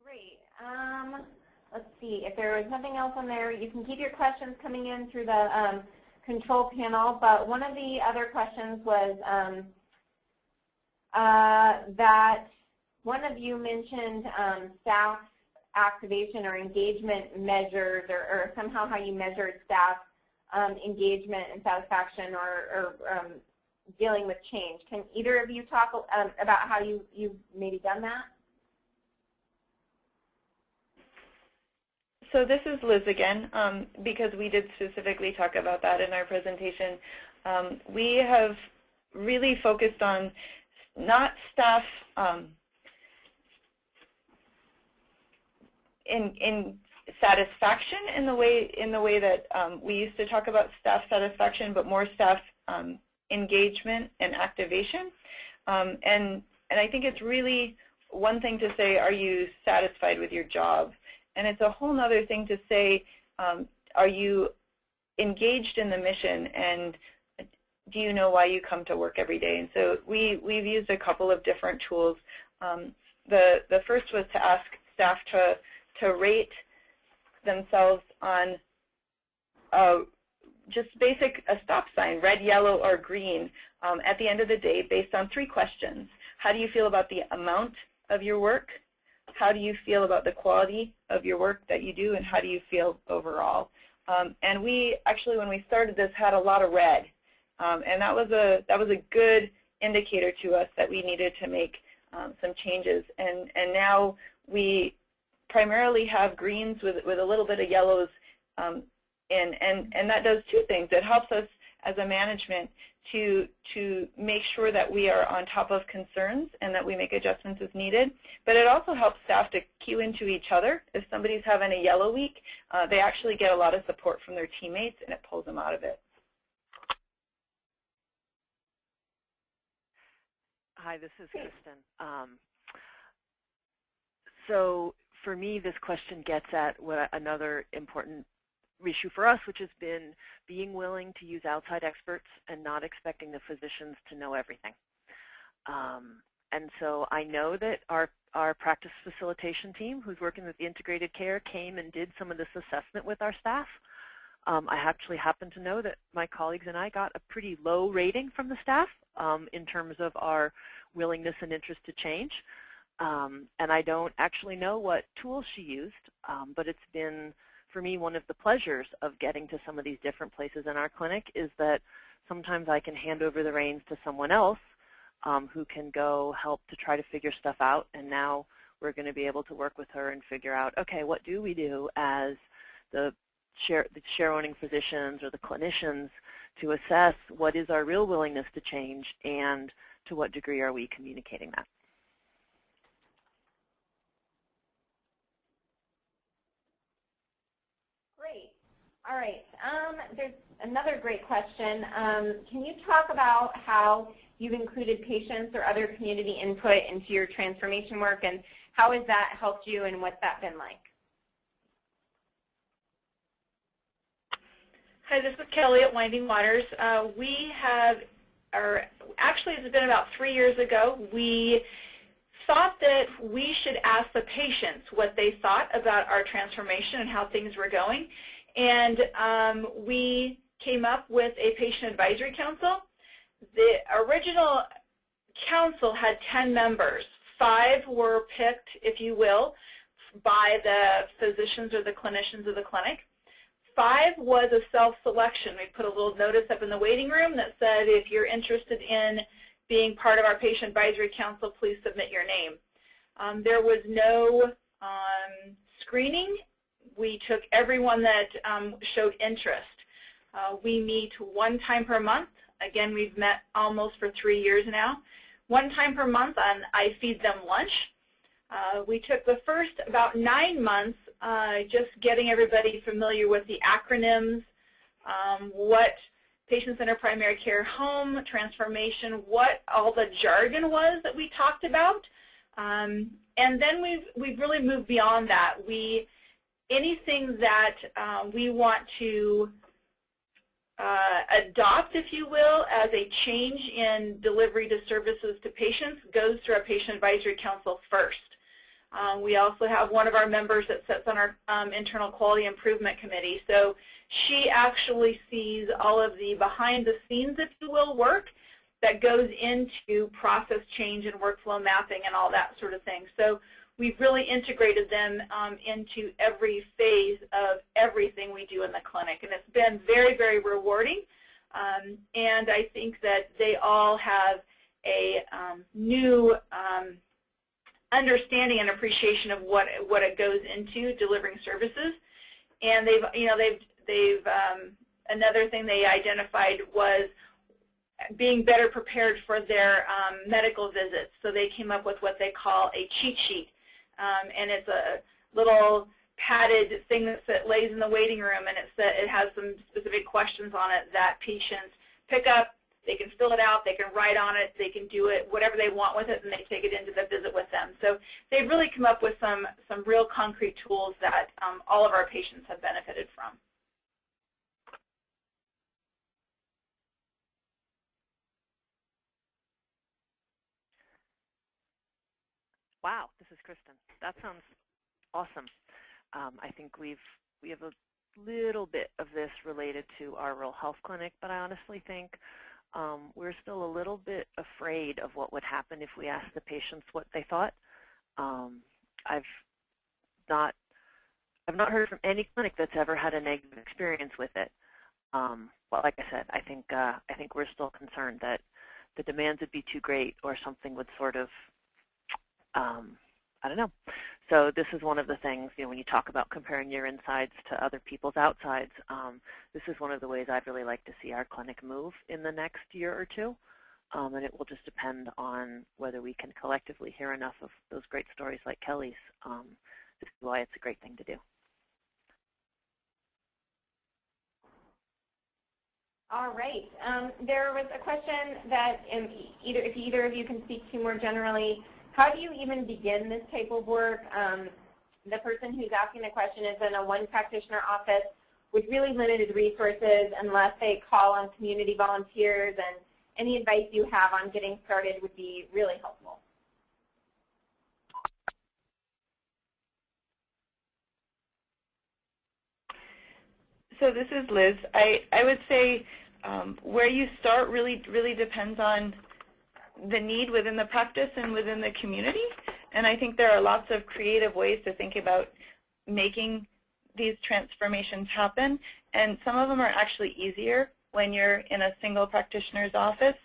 S1: Great. Let's see. If there was nothing else on there, you can keep your questions coming in through the control panel. But one of the other questions was that one of you mentioned staff activation or engagement measures, or somehow how you measured staff engagement and satisfaction, or dealing with change. Can either of you talk about how you've maybe done that?
S4: So this is Liz again, because we did specifically talk about that in our presentation. We have really focused on not staff in satisfaction in the way that we used to talk about staff satisfaction, but more staff engagement and activation. And I think it's really one thing to say, are you satisfied with your job? And it's a whole other thing to say, are you engaged in the mission, and do you know why you come to work every day? And so we've used a couple of different tools. The first was to ask staff to rate themselves on just a stop sign, red, yellow, or green, at the end of the day based on 3 questions. How do you feel about the amount of your work? How do you feel about the quality of your work that you do, and how do you feel overall? And we actually, when we started this, had a lot of red, and that was a good indicator to us that we needed to make some changes. And now we primarily have greens with a little bit of yellows, and that does 2 things. It helps us as a management to make sure that we are on top of concerns and that we make adjustments as needed. But it also helps staff to cue into each other. If somebody's having a yellow week, they actually get a lot of support from their teammates, and it pulls them out of it.
S5: Hi, this is Kristen. So for me, this question gets at what another important issue for us, which has been being willing to use outside experts and not expecting the physicians to know everything. And so I know that our practice facilitation team, who's working with the integrated care, came and did some of this assessment with our staff. I actually happen to know that my colleagues and I got a pretty low rating from the staff in terms of our willingness and interest to change. And I don't actually know what tools she used, but it's been, for me, one of the pleasures of getting to some of these different places in our clinic is that sometimes I can hand over the reins to someone else who can go help to try to figure stuff out. And now we're going to be able to work with her and figure out, okay, what do we do as the share-owning physicians or the clinicians to assess what is our real willingness to change and to what degree are we communicating that.
S1: Great. All right. There's another great question. Can you talk about how you've included patients or other community input into your transformation work, and how has that helped you and what's that been like?
S3: Hi, this is Kelly at Winding Waters. Actually it's been about 3 years ago, we thought that we should ask the patients what they thought about our transformation and how things were going. And we came up with a patient advisory council. The original council had 10 members. 5 were picked, if you will, by the physicians or the clinicians of the clinic. 5 was a self-selection. We put a little notice up in the waiting room that said, if you're interested in being part of our patient advisory council, please submit your name. There was no screening. We took everyone that showed interest. We meet 1 time per month. Again, we've met almost for 3 years now. 1 time per month, and I feed them lunch. We took the first about 9 months just getting everybody familiar with the acronyms, what patient-centered primary care home, transformation, what all the jargon was that we talked about. And then we've really moved beyond that. Anything that we want to adopt, if you will, as a change in delivery to services to patients goes through our patient advisory council first. We also have one of our members that sits on our internal quality improvement committee. So she actually sees all of the behind the scenes, if you will, work that goes into process change and workflow mapping and all that sort of thing. So we've really integrated them into every phase of everything we do in the clinic. And it's been very, very rewarding. And I think that they all have a new understanding and appreciation of what it goes into delivering services. And another thing they identified was being better prepared for their medical visits. So they came up with what they call a cheat sheet. And it's a little padded thing that lays in the waiting room, and it has some specific questions on it that patients pick up. They can fill it out, they can write on it, they can do it, whatever they want with it, and they take it into the visit with them. So they've really come up with some real concrete tools that all of our patients have benefited from.
S5: Wow, this is Kristen. That sounds awesome. I think we have a little bit of this related to our rural health clinic, but I honestly think we're still a little bit afraid of what would happen if we asked the patients what they thought. I've not heard from any clinic that's ever had a negative experience with it. But like I said, I think we're still concerned that the demands would be too great, or something would sort of I don't know. So this is one of the things, when you talk about comparing your insides to other people's outsides, this is one of the ways I'd really like to see our clinic move in the next year or two. And it will just depend on whether we can collectively hear enough of those great stories like Kelly's. This is why it's a great thing to do.
S1: All right. There was a question that if either of you can speak to more generally. How do you even begin this type of work? The person who's asking the question is in a one-practitioner office with really limited resources unless they call on community volunteers, and any advice you have on getting started would be really helpful.
S4: So this is Liz. I would say where you start really depends on the need within the practice and within the community. And I think there are lots of creative ways to think about making these transformations happen. And some of them are actually easier when you're in a single practitioner's office.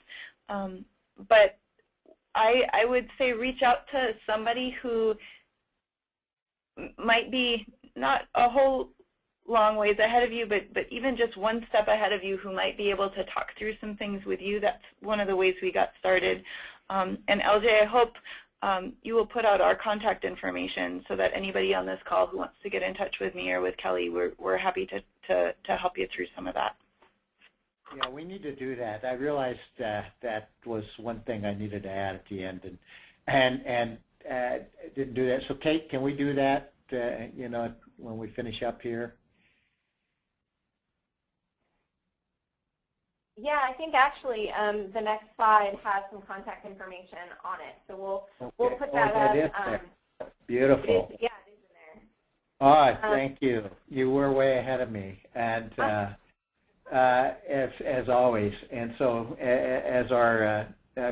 S4: But I would say reach out to somebody who might be not a whole long ways ahead of you, but even just one step ahead of you, who might be able to talk through some things with you. That's one of the ways we got started. And LJ, I hope you will put out our contact information so that anybody on this call who wants to get in touch with me or with Kelly, we're happy to help you through some of that.
S2: Yeah, we need to do that. I realized that was one thing I needed to add at the end, and didn't do that. So Kate, can we do that, you know, when we finish up here?
S1: Yeah, I think actually the next slide has some contact information on it, so we'll put that up.
S2: Beautiful.
S1: Yeah, it is in there.
S2: Oh, thank you. You were way ahead of me, and as always. And so, as our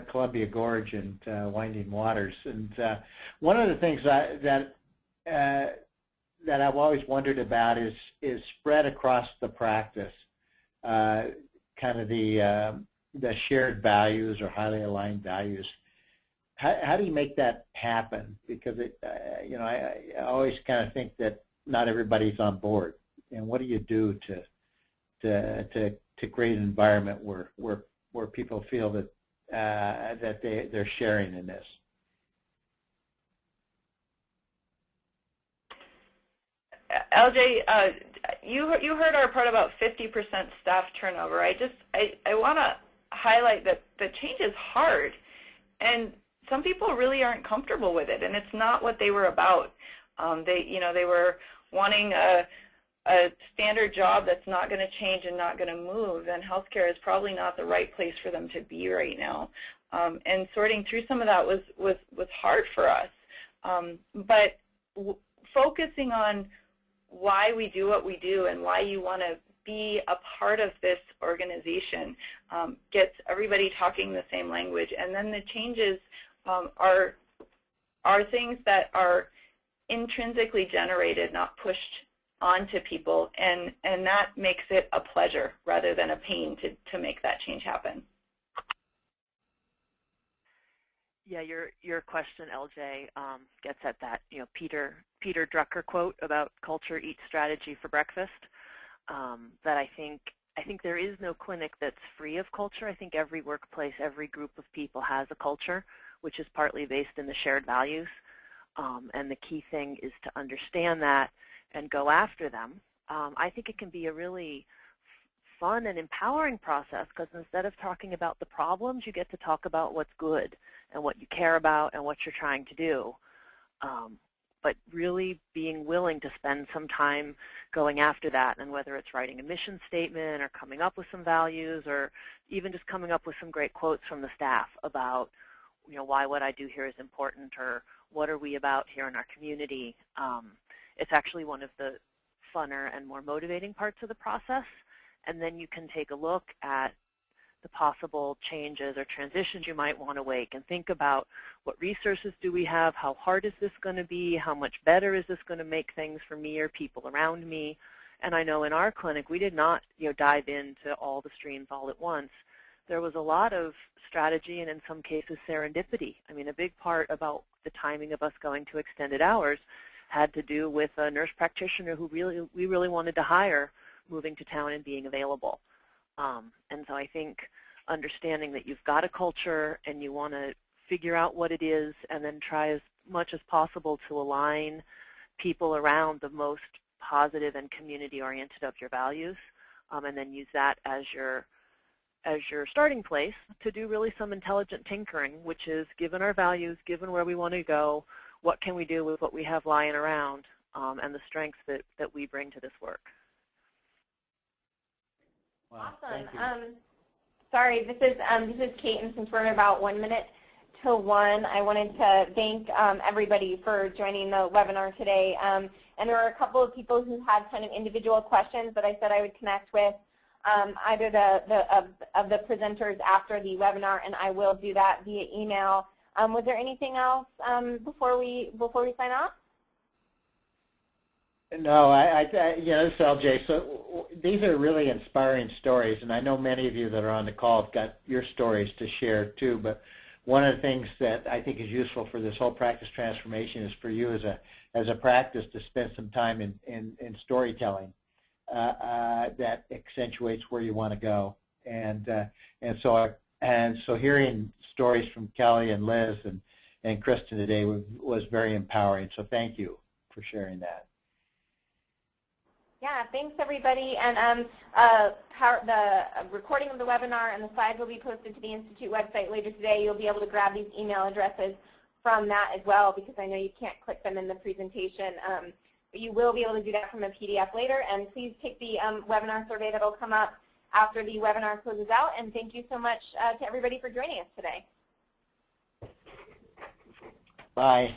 S2: Columbia Gorge and Winding Waters, and one of the things that I've always wondered about is spread across the practice. Kind of the shared values or highly aligned values. How do you make that happen? Because it, you know, I always kind of think that not everybody's on board. And what do you do to create an environment where people feel that that they're sharing in this?
S4: LJ, you heard our part about 50% staff turnover. I want to highlight that the change is hard, and some people really aren't comfortable with it, and it's not what they were about. They were wanting a standard job that's not going to change and not going to move, and healthcare is probably not the right place for them to be right now. And sorting through some of that was hard for us. But focusing on why we do what we do and why you want to be a part of this organization gets everybody talking the same language. And then the changes are things that are intrinsically generated, not pushed onto people, and that makes it a pleasure rather than a pain to make that change happen.
S5: Yeah, your question, LJ, gets at that, you know, Peter Drucker quote about culture eats strategy for breakfast. That I think there is no clinic that's free of culture. I think every workplace, every group of people has a culture, which is partly based in the shared values. And the key thing is to understand that and go after them. I think it can be a really fun and empowering process, because instead of talking about the problems, you get to talk about what's good and what you care about and what you're trying to do. But really being willing to spend some time going after that, and whether it's writing a mission statement or coming up with some values, or even just coming up with some great quotes from the staff about, you know, why what I do here is important, or what are we about here in our community. It's actually one of the funner and more motivating parts of the process. And then you can take a look at the possible changes or transitions you might want to make, and think about what resources do we have, how hard is this going to be, how much better is this going to make things for me or people around me. And I know in our clinic we did not, you know, dive into all the streams all at once. There was a lot of strategy and in some cases serendipity. I mean, a big part about the timing of us going to extended hours had to do with a nurse practitioner who we really wanted to hire moving to town and being available. And so I think understanding that you've got a culture and you want to figure out what it is, and then try as much as possible to align people around the most positive and community-oriented of your values, and then use that as your starting place to do really some intelligent tinkering, which is, given our values, given where we want to go, what can we do with what we have lying around, and the strengths that we bring to this work.
S2: Wow,
S1: awesome. Sorry, this is Kate, and since we're about 1 minute to 1, I wanted to thank everybody for joining the webinar today. And there were a couple of people who had kind of individual questions that I said I would connect with either of the presenters after the webinar, and I will do that via email. Was there anything else before we sign off?
S2: No, yeah, this is LJ. So these are really inspiring stories, and I know many of you that are on the call have got your stories to share too. But one of the things that I think is useful for this whole practice transformation is for you as a practice to spend some time in storytelling that accentuates where you want to go. And so hearing stories from Kelly and Liz and Kristen today was very empowering. So thank you for sharing that.
S1: Yeah, thanks everybody. And the recording of the webinar and the slides will be posted to the Institute website later today. You'll be able to grab these email addresses from that as well, because I know you can't click them in the presentation. But you will be able to do that from a PDF later. And please take the webinar survey that will come up after the webinar closes out. And thank you so much to everybody for joining us today.
S2: Bye.